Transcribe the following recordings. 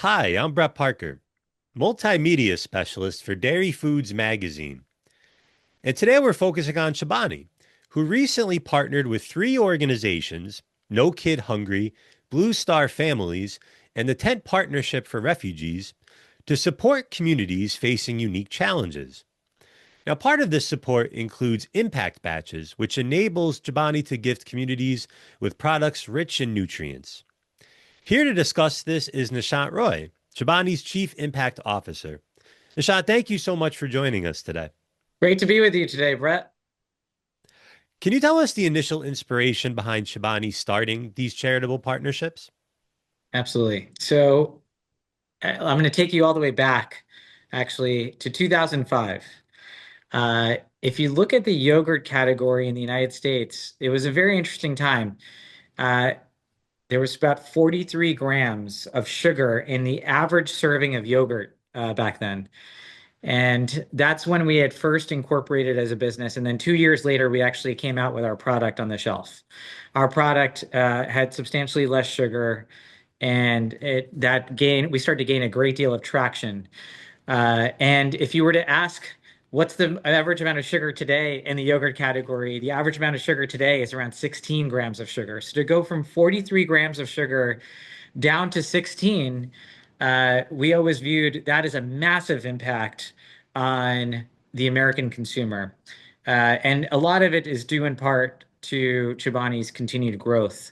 Hi, I'm Brett Parker, multimedia specialist for Dairy Foods Magazine. And today we're focusing on Chobani, who recently partnered with three organizations: No Kid Hungry, Blue Star Families, and the Tent Partnership for Refugees to support communities facing unique challenges. Now, part of this support includes impact batches, which enables Chobani to gift communities with products rich in nutrients. Here to discuss this is Nishant Roy, Chobani's Chief Impact Officer. Nishant, thank you so much for joining us today. Great to be with you today, Brett. Can you tell us the initial inspiration behind Chobani starting these charitable partnerships? Absolutely. So I'm going to take you all the way back, actually, to 2005. If you look at the yogurt category in the United States, it was a very interesting time. Uh, there was about 43 grams of sugar in the average serving of yogurt back then. And that's when we had first incorporated as a business. And then 2 years later, we actually came out with our product on the shelf. Our product had substantially less sugar, and we started to gain a great deal of traction. And if you were to ask what's the average amount of sugar today in the yogurt category, the average amount of sugar today is around 16 grams of sugar. So to go from 43 grams of sugar down to 16, we always viewed that as a massive impact on the American consumer. And a lot of it is due in part to Chobani's continued growth.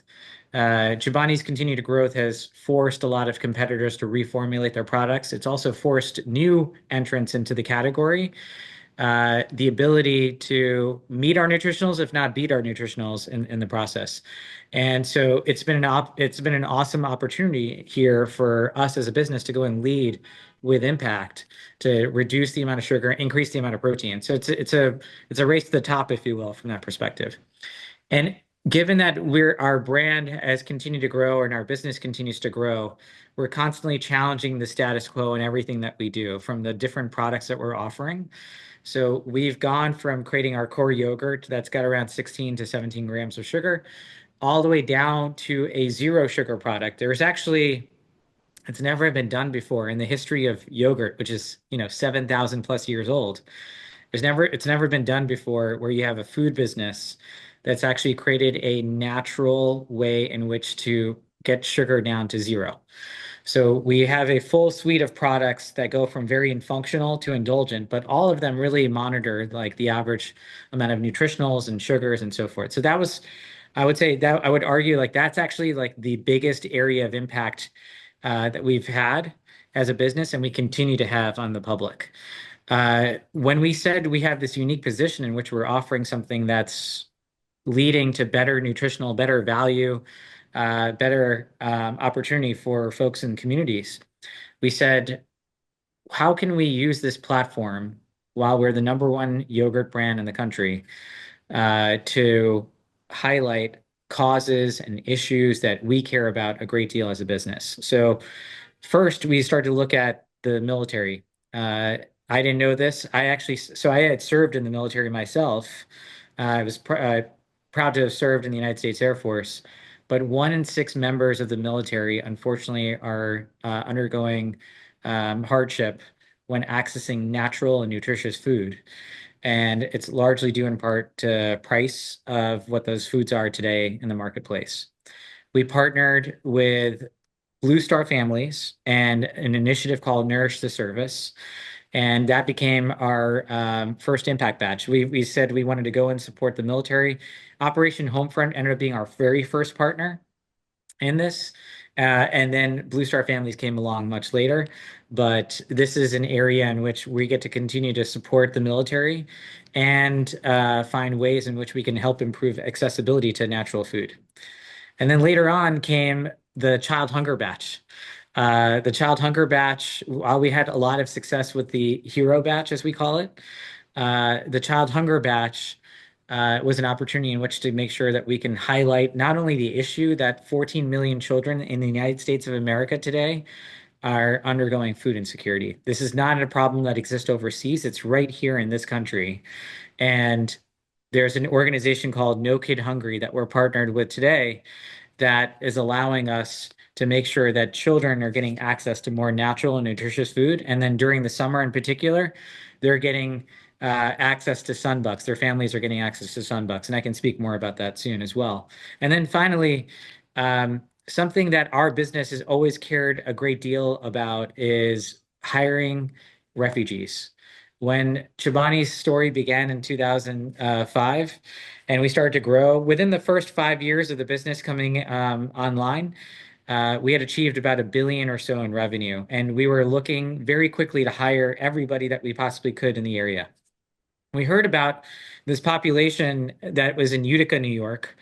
Chobani's continued growth has forced a lot of competitors to reformulate their products. It's also forced new entrants into the category, the ability to meet our nutritionals, if not beat our nutritionals in the process. And so it's been an awesome opportunity here for us as a business to go and lead with impact to reduce the amount of sugar, increase the amount of protein. So it's a race to the top, if you will, from that perspective. And given that our brand has continued to grow and our business continues to grow, we're constantly challenging the status quo in everything that we do, from the different products that we're offering. So we've gone from creating our core yogurt that's got around 16 to 17 grams of sugar, all the way down to a zero sugar product. It's never been done before in the history of yogurt, which is, 7,000 plus years old. It's never been done before where you have a food business that's actually created a natural way in which to get sugar down to zero. So we have a full suite of products that go from very functional to indulgent, but all of them really monitor like the average amount of nutritionals and sugars and so forth. So I would say that I would argue like that's actually like the biggest area of impact that we've had as a business and we continue to have on the public. When we said we have this unique position in which we're offering something that's leading to better nutritional, better value, better opportunity for folks in communities. We said, how can we use this platform while we're the number one yogurt brand in the country to highlight causes and issues that we care about a great deal as a business? So first, we started to look at the military. I didn't know this. So I had served in the military myself. I was proud to have served in the United States Air Force, but 1 in 6 members of the military, unfortunately, are undergoing hardship when accessing natural and nutritious food. And it's largely due in part to price of what those foods are today in the marketplace. We partnered with Blue Star Families and an initiative called Nourish the Service. And that became our first impact batch. We said we wanted to go and support the military. Operation Homefront ended up being our very first partner in this. And then Blue Star Families came along much later. But this is an area in which we get to continue to support the military and find ways in which we can help improve accessibility to natural food. And then later on came the Child Hunger Batch. The Child Hunger Batch, while we had a lot of success with the Hero Batch, as we call it, the Child Hunger Batch was an opportunity in which to make sure that we can highlight not only the issue that 14 million children in the United States of America today are undergoing food insecurity. This is not a problem that exists overseas. It's right here in this country. And there's an organization called No Kid Hungry that we're partnered with today that is allowing us to make sure that children are getting access to more natural and nutritious food. And then during the summer in particular, they're getting access to sunbucks. Their families are getting access to sunbucks. And I can speak more about that soon as well. And then finally, something that our business has always cared a great deal about is hiring refugees. When Chobani's story began in 2005, and we started to grow, within the first 5 years of the business coming online, we had achieved about 1 billion or so in revenue, and we were looking very quickly to hire everybody that we possibly could in the area. We heard about this population that was in Utica, New York,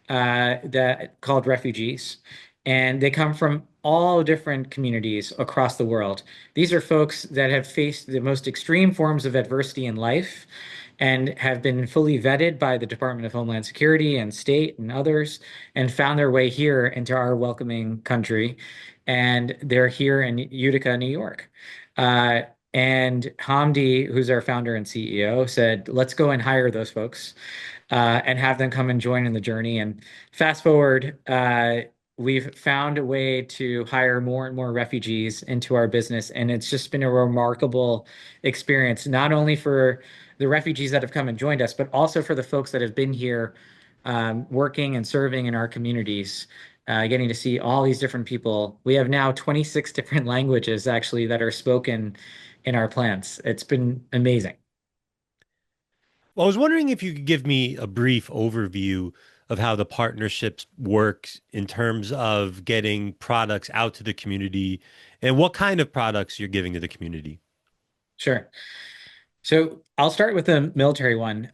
that called refugees, and they come from all different communities across the world. These are folks that have faced the most extreme forms of adversity in life and have been fully vetted by the Department of Homeland Security and state and others and found their way here into our welcoming country. And they're here in Utica, New York. Uh, and Hamdi, who's our founder and CEO, said, let's go and hire those folks and have them come and join in the journey. And fast forward, we've found a way to hire more and more refugees into our business. And it's just been a remarkable experience, not only for the refugees that have come and joined us, but also for the folks that have been here working and serving in our communities. Getting to see all these different people. We have now 26 different languages actually that are spoken in our plants. It's been amazing. Well, I was wondering if you could give me a brief overview of how the partnerships works in terms of getting products out to the community and what kind of products you're giving to the community. Sure. So I'll start with the military one.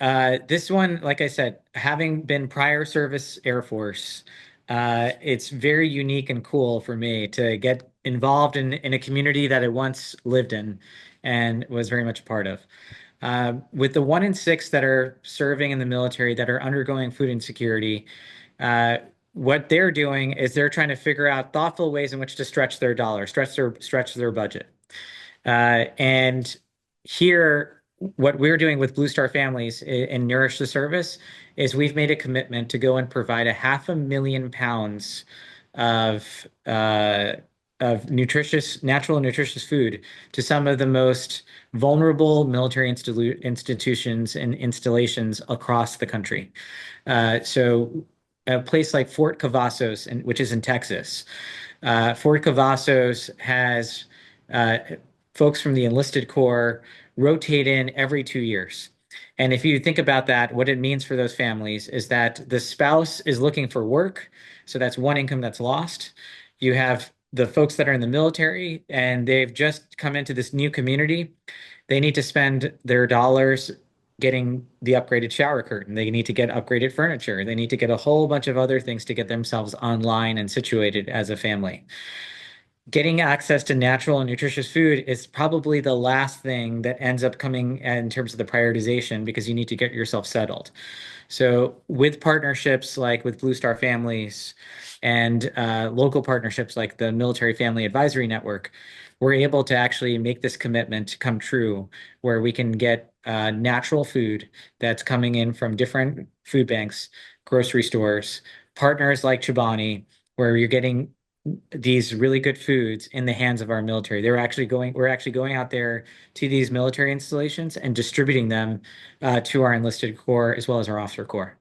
This one, like I said, having been prior service Air Force, it's very unique and cool for me to get involved in a community that I once lived in and was very much a part of. With the 1 in 6 that are serving in the military that are undergoing food insecurity, uh, what they're doing is they're trying to figure out thoughtful ways in which to stretch their dollar, stretch their budget. And here, what we're doing with Blue Star Families and Nourish the Service is we've made a commitment to go and provide 500,000 pounds of uh, natural and nutritious food to some of the most vulnerable military institutions and installations across the country. So a place like Fort Cavazos, which is in Texas. Fort Cavazos has uh, folks from the enlisted corps rotate in every 2 years. And if you think about that, what it means for those families is that the spouse is looking for work. So that's one income that's lost. You have the folks that are in the military and they've just come into this new community. They need to spend their dollars getting the upgraded shower curtain. They need to get upgraded furniture. They need to get a whole bunch of other things to get themselves online and situated as a family. Getting access to natural and nutritious food is probably the last thing that ends up coming in terms of the prioritization because you need to get yourself settled. So, with partnerships like with Blue Star Families and local partnerships like the Military Family Advisory Network, we're able to actually make this commitment come true where we can get natural food that's coming in from different food banks, grocery stores, partners like Chobani, where you're getting these really good foods in the hands of our military. We're actually going out there to these military installations and distributing them to our enlisted corps as well as our officer corps.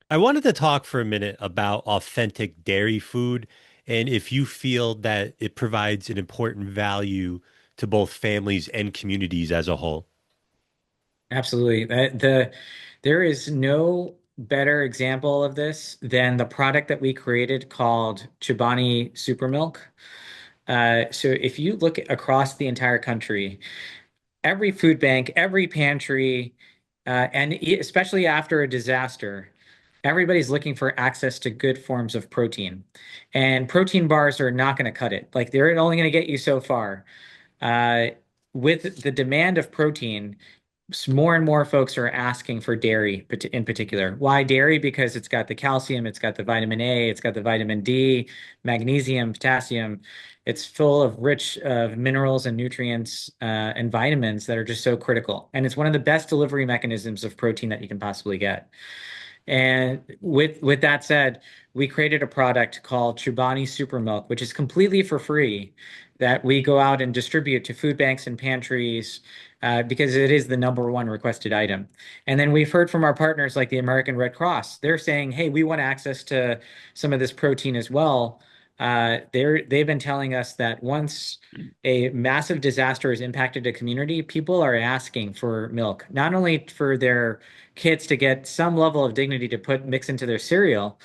I wanted to talk for a minute about authentic dairy food and if you feel that it provides an important value to both families and communities as a whole. Absolutely. There is no better example of this than the product that we created called Chobani Super Milk. So if you look across the entire country, every food bank, every pantry, and especially after a disaster, everybody's looking for access to good forms of protein. And protein bars are not going to cut it. Like they're only going to get you so far. Uh, with the demand of protein, more and more folks are asking for dairy in particular. Why dairy? Because it's got the calcium, it's got the vitamin A, it's got the vitamin D, magnesium, potassium. It's full of rich minerals and nutrients and vitamins that are just so critical. And it's one of the best delivery mechanisms of protein that you can possibly get. And with that said, we created a product called Chobani Super Milk, which is completely for free, that we go out and distribute to food banks and pantries because it is the number one requested item. And then we've heard from our partners like the American Red Cross. They're saying, "Hey, we want access to some of this protein as well." They've been telling us that once a massive disaster has impacted a community, people are asking for milk, not only for their kids to get some level of dignity to put mix into their cereal,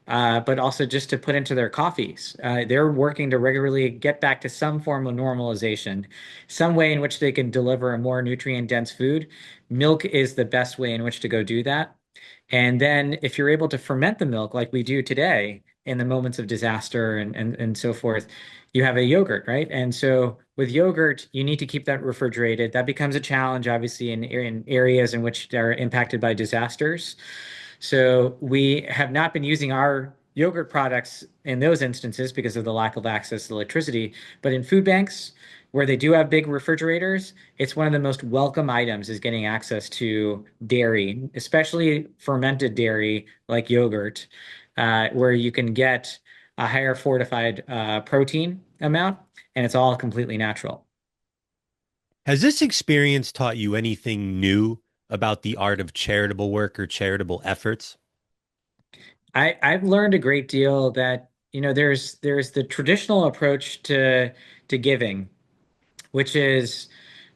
but also just to put into their coffees. They're working to regularly get back to some form of normalization, some way in which they can deliver a more nutrient dense food. Milk is the best way in which to go do that. And then if you're able to ferment the milk like we do today in the moments of disaster and so forth, you have a yogurt, right? And so with yogurt, you need to keep that refrigerated. That becomes a challenge, obviously, in areas in which they're impacted by disasters. So we have not been using our yogurt products in those instances because of the lack of access to electricity. But in food banks, where they do have big refrigerators, it's one of the most welcome items is getting access to dairy, especially fermented dairy like yogurt, where you can get a higher fortified protein amount, and it's all completely natural. Has this experience taught you anything new about the art of charitable work or charitable efforts? I've learned a great deal that, there's the traditional approach to giving, which is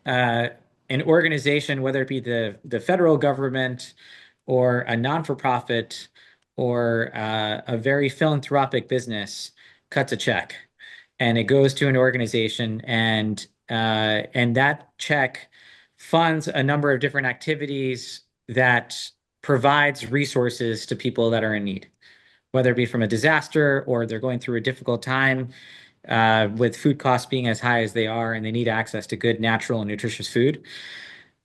uh, an organization, whether it be the federal government or a non-for-profit or a very philanthropic business, cuts a check and it goes to an organization, and that check funds a number of different activities that provides resources to people that are in need, whether it be from a disaster or they're going through a difficult time with food costs being as high as they are, and they need access to good, natural, and nutritious food.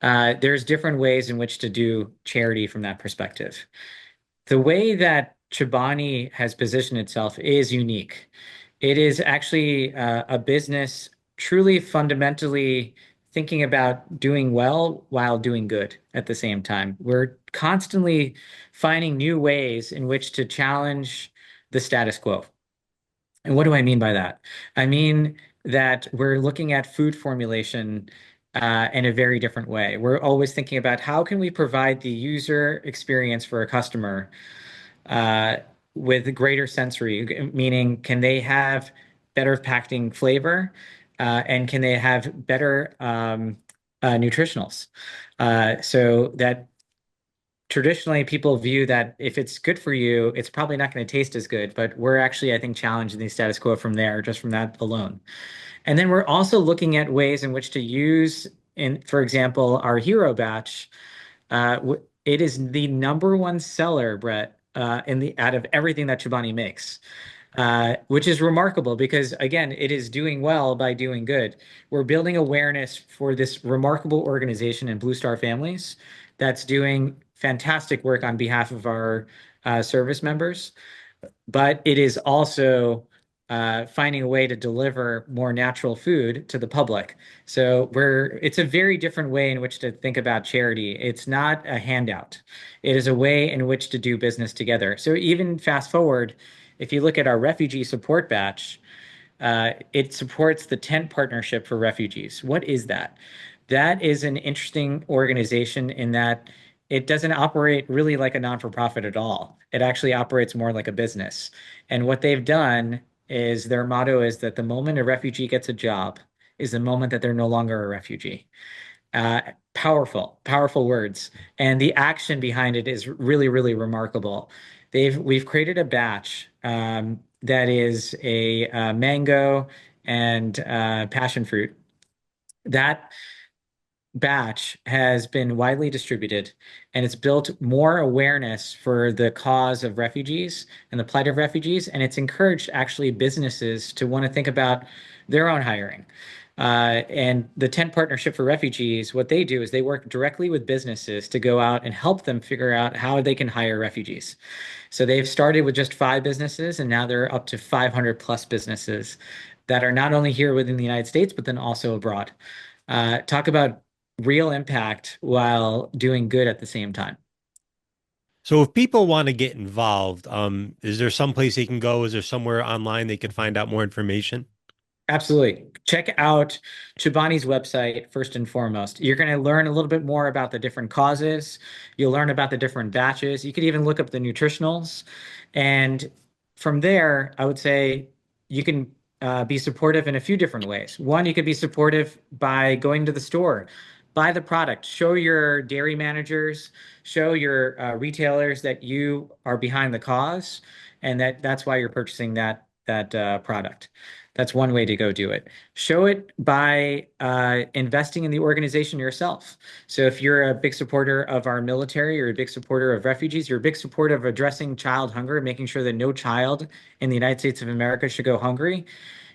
There's different ways in which to do charity from that perspective. The way that Chobani has positioned itself is unique. It is actually a business truly fundamentally thinking about doing well while doing good at the same time. We're constantly finding new ways in which to challenge the status quo. And what do I mean by that? I mean that we're looking at food formulation in a very different way. We're always thinking about how can we provide the user experience for a customer uh, with greater sensory, meaning can they have better packing flavor and can they have better nutritionals? So that traditionally people view that if it's good for you, it's probably not going to taste as good. But we're actually, I think, challenging the status quo from there, just from that alone. And then we're also looking at ways in which to use, for example, our hero batch. It is the number one seller, Brett, in the out of everything that Chobani makes, which is remarkable because again, it is doing well by doing good. We're building awareness for this remarkable organization in Blue Star Families that's doing fantastic work on behalf of our service members, but it is also finding a way to deliver more natural food to the public. So it's a very different way in which to think about charity. It's not a handout. It is a way in which to do business together. So even fast forward, if you look at our refugee support batch, it supports the Tent Partnership for Refugees. What is that? That is an interesting organization in that it doesn't operate really like a non-for-profit at all. It actually operates more like a business. And what they've done is their motto is that the moment a refugee gets a job is the moment that they're no longer a refugee. Uh, powerful words. And the action behind it is really, really remarkable. We've created a batch that is a mango and passion fruit. That batch has been widely distributed and it's built more awareness for the cause of refugees and the plight of refugees. And it's encouraged actually businesses to want to think about their own hiring. And the Tent Partnership for Refugees, what they do is they work directly with businesses to go out and help them figure out how they can hire refugees. So they've started with just 5 businesses, and now they're up to 500 plus businesses that are not only here within the United States, but then also abroad. Talk about real impact while doing good at the same time. So if people want to get involved, is there some place they can go? Is there somewhere online they can find out more information? Absolutely. Check out Chobani's website first and foremost. You're going to learn a little bit more about the different causes. You'll learn about the different batches. You could even look up the nutritionals. And from there, I would say you can be supportive in a few different ways. One, you could be supportive by going to the store, buy the product, show your dairy managers, show your retailers that you are behind the cause and that's why you're purchasing that product. That's one way to go do it. Show it by investing in the organization yourself. So if you're a big supporter of our military, you're a big supporter of refugees, you're a big supporter of addressing child hunger, making sure that no child in the United States of America should go hungry,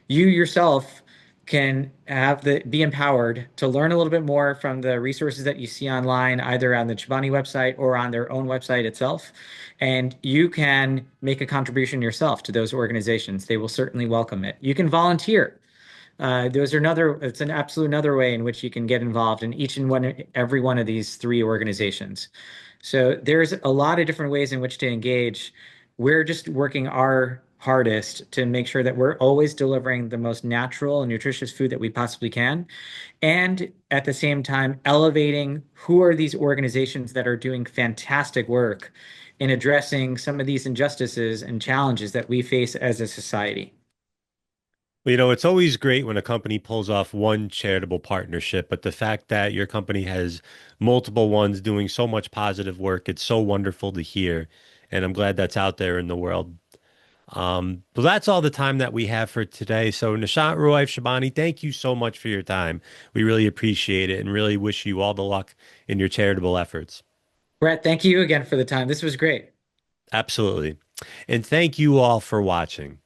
you yourself can have the be empowered to learn a little bit more from the resources that you see online, either on the Chobani website or on their own website itself. And you can make a contribution yourself to those organizations. They will certainly welcome it. You can volunteer. It's an absolute another way in which you can get involved in every one of these three organizations. So there's a lot of different ways in which to engage. We're just working our hardest to make sure that we're always delivering the most natural and nutritious food that we possibly can. And at the same time, elevating who are these organizations that are doing fantastic work in addressing some of these injustices and challenges that we face as a society. Well, it's always great when a company pulls off one charitable partnership, but the fact that your company has multiple ones doing so much positive work, it's so wonderful to hear. And I'm glad that's out there in the world. Well, that's all the time that we have for today. So, Nishant Roy, Shabani, thank you so much for your time. We really appreciate it and really wish you all the luck in your charitable efforts. Brett, thank you again for the time. This was great. Absolutely. And thank you all for watching.